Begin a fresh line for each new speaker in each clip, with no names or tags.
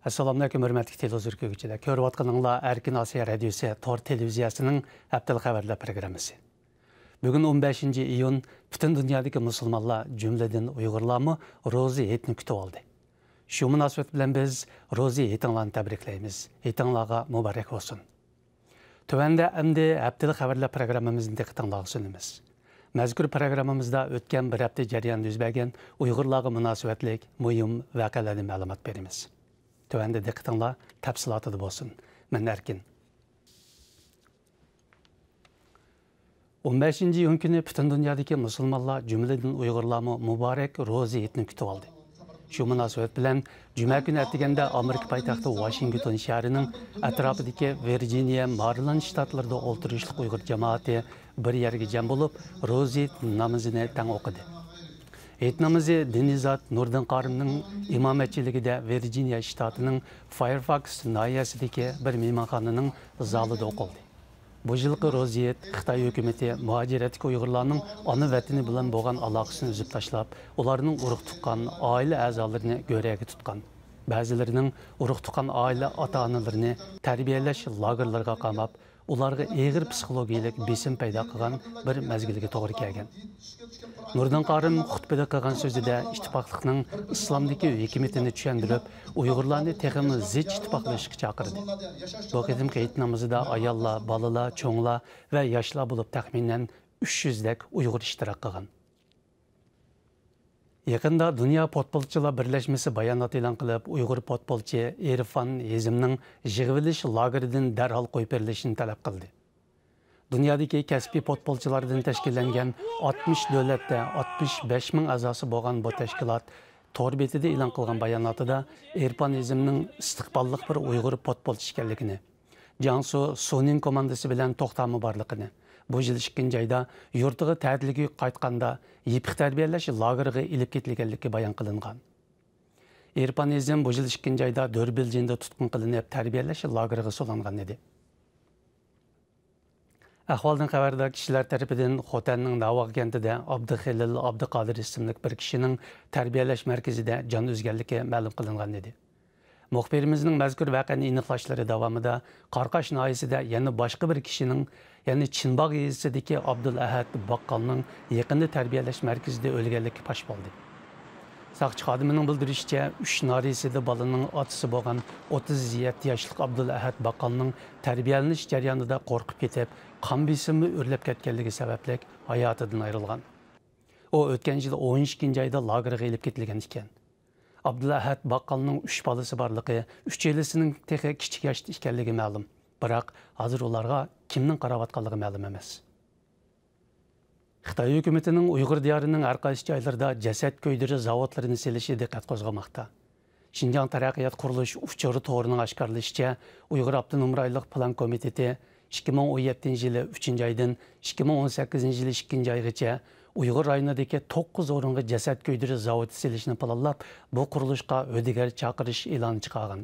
Assalamu alaikum, hörmətli televizor görüp atqanыңlar Erkin Asiya Radiosu Tor televiziyasının Haftalık Xəbərlər proqramısı. Bugün 15 iyun bütün dünyadaki musulmanlar cümleden Uygurlarmı Rozi Hitni kütüp aldı. Şu münasebet bilen biz Rozi Hitinlarını təbrikləyimiz. Hitinlarga mübarek olsun. Tövəndə əmdi Haftalık Xəbərlər proqramımızın diqqətinizə sunumuz. Məzkur proqramımızda ötken bir hafta jarayonida yuz bergan Uygurlarga münasebetlik mühim vaqealarni ma'lumot beramiz. Tövəndə diqqətinizə təfsilatı olsun. Mən Erkin. 15 iyun günü bütün dünyadaki musulmanlar cümleden Uygurlarmı mübarek Rozi Hitni kütüp aldı. Şu münasebet bilen Cuma günü ertegende Amerika paytaxtı Washington şəhərinin ətrafındakı Virginia, Maryland ştatlarında olturuşluq Uygur cemaati bir yerге cəm olub Rozi Hit namazını təng okudu. Hit namazı Dinizat Nurdin Qarim'nin imametçiligide Virginia ştatının Fairfax nahiyasındaki bir mehmanxananın zalida oquldu. Bu yılqı Rozi Hit Xitay hökuməti muhaciretlik Uygurlarının ana vətini bilan bolğan alaqasını üzüb taşlap, onlarının uruq tuqqan ailə əzalarını görəyə tutqan. Bəzilərinin uruq tuqqan ailə ata-analarını tərbiyələş lagerlarga qamab, ularga ağır psixologiyalik besim paydo qilgan bir mezgilga to'g'ri kelgan. Nurdin Qarim xutbada qilgan so'zida ittifoqlikning islomdagi hukmatini tushuntirib, Uyg'urlarni texmi zich ittifoqlashishga chaqirdi. Bu qadimgi Hit namozida ayollar, bolalar, cho'nglar va yoshlar bo'lib taxminan 300 dak Uyg'ur ishtirok qilgan. Yaqında Dünya Potbolchilar Birleşmesi bayonot e'lon qilib, Uyg'ur potbolchi Irfan Hezimning yig'ilish lageridan darhol qo'yib berilishini talab qildi. Dunyodagi kasbiy potbolchilardan tashkillangan 60 davlatda 65 ming a'zosi bo'lgan bu tashkilot tor betida e'lon qilgan bayonotida Irfan Hezimning istiqbolli bir Uyg'ur potbolchi ekanligini, Jiangsu Suning komandasi bilan to'xtami borligini, bu yil 2 ayda yurtiga ta'tilga qaytganda yipiq tarbiyalash lageriga ilib ketilganligi bayon qilingan. Irfan Hezim bu yil 2 ayda Dörbiljinda tutqun qilinib tarbiyalash lageriga so'langan edi. Ahvoldan xabardor kishilar tarafidan Xotanning Navoq kentida Abduxelil Abduqodir ismli bir kishining tarbiyalash markazida jon uzganligi ma'lum qilingan edi. Muxbirimizning mazkur voqeani aniqlashlari davomida Qarqash noyasida yana boshqa bir kishining, ya'ni Chinbog' yezisidagi Abdul Ahad Baqqalning yaqinda tarbiyalash markazida o'lganligi fosh bo'ldi. Saqchi xodimining bildirishicha, 3 norisida bolaning otasi bo'lgan 37 yoshli Abdul Ahad Baqqalning tarbiyalanish jarayonida qo'rqib ketib, qon besimi o'rlab ketganligi sababli hayotidan ayrilgan. U o'tgan yil 12 oyda lagerga ilib ketilgan ekan. Abdulahad Baqqalning 3 bolasi borligi, 3 yilisining texi kichik yoshda ekanligi ma'lum. Biroq hozir ularga kimning qarayotganligi ma'lum emas. Xitoy hukumatining Uyg'ur diyorining har qaysi joylarida jasad ko'ydirish zavodlarini selishi diqqat qo'zg'amoqda. Xinjiang taraqqiyot qurilish uchuri to'g'rining oshkorlashicha, Uyg'ur Abdunum rayonlik plan komiteti 2017 yili 3-oydan 2018 yili 2-oygacha Uyg'ur rayonidagi 9 o'ringa jasad ko'ydirish zavodi selishni planlab, bu qurilishga o'digar chaqirish e'lon chiqargan.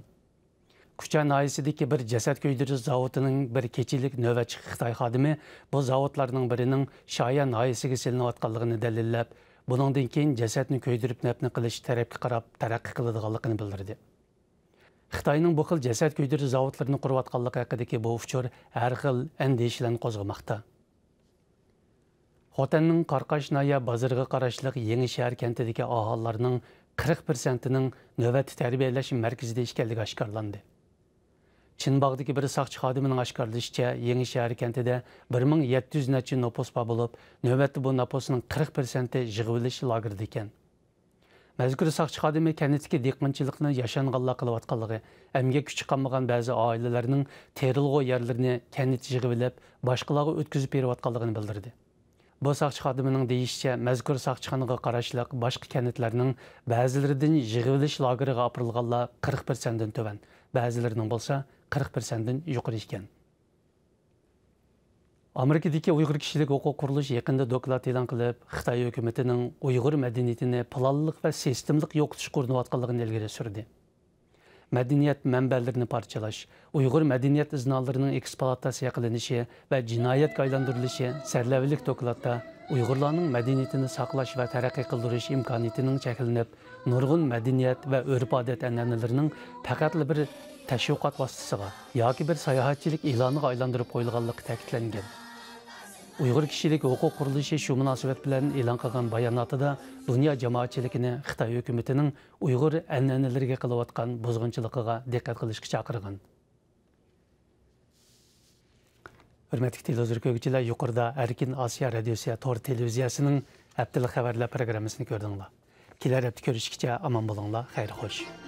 Kuchan noyasidagi bir jasad ko'ydirish zavodining bir kechilik navbatchi Xitoy xodimi bu zavodlarning birining Shoya noyasiga selinayotganligini dalillab, buningdan keyin jasadni ko'ydirib nafni qilish tarafga qarab taraqqiy qiladiganligini bildirdi. Xitoyning bu xil jasad ko'ydirish zavodlarini qurayotganligi haqidagi bu uchur har xil andishalarni qo'zg'amoqda. Xotanning Qarqash noya bozoriga qarashli Yangi shahar kentidagi aholilarning 40%ning navbatchi tarbiyalash markazida ekanligi oshkorlandi. Chinbog'dagi bir saqchi xodimining oshkorlashicha, Yangi shahar kentida 1700 nacha nopos bo'lib, navbatda bu noposning 40% yig'ilish lagerida ekan. Mazkur saqchi xodimi kentdagi dehqonchilikni yashanganlar qilayotganligi, emgak kuchi qolmagan ba'zi oilalarning terilg'u yerlarini kent yig'ilib, boshqalarga o'tkazib berayotganligini bildirdi. Bu saqchi xodimining deyishicha, mazkur saqchixonaga qarashli boshqa kentlarning ba'zilaridan yig'ilish lageriga opirilganlar 40% dan to'van, ba'zilarining bo'lsa 40% dan yuqori ekan. Amerikadagi Uyg'ur kishilik huquq qurilishi yaqinda doklad e'lon qilib, Xitoy hukumatining Uyg'ur madaniyatini planliq va sistemlik yo'qotish qurinayotganligini ilgari surdi. madaniyat manbalarini parchalash, Uyg'ur madaniyat iznalarining eksploatatsiya qilinishi va jinoyatga aylantirilishi sarlavlik dokladda Uyg'urlarning madaniyatini saqlash va taraqqiy qildirish imkoniyatining cheklanib, nurg'un madaniyat va urf-odat an'analarining faqatli bir tashviqot vositasiga yoki bir sayohatchilik e'loniga aylantirib qo'yilganligi ta'kidlangan. Uyg'ur kishilik huquq qurilishi shu munosabat bilan e'lon qilgan bayonotida dunyo jamoatchiligini Xitoy hukumatining Uyg'ur an'analariga qilayotgan buzg'unchiligiga diqqat qilishga chaqirgan. Hurmatli televizor ko'ruvchilar, yuqorida Erkin Osiyo radiosi tor televiziyasining haftalik xabarlar programmasini ko'rdinglar. Kelar hafta ko'rishguncha omon bo'linglar, xayr xo'sh.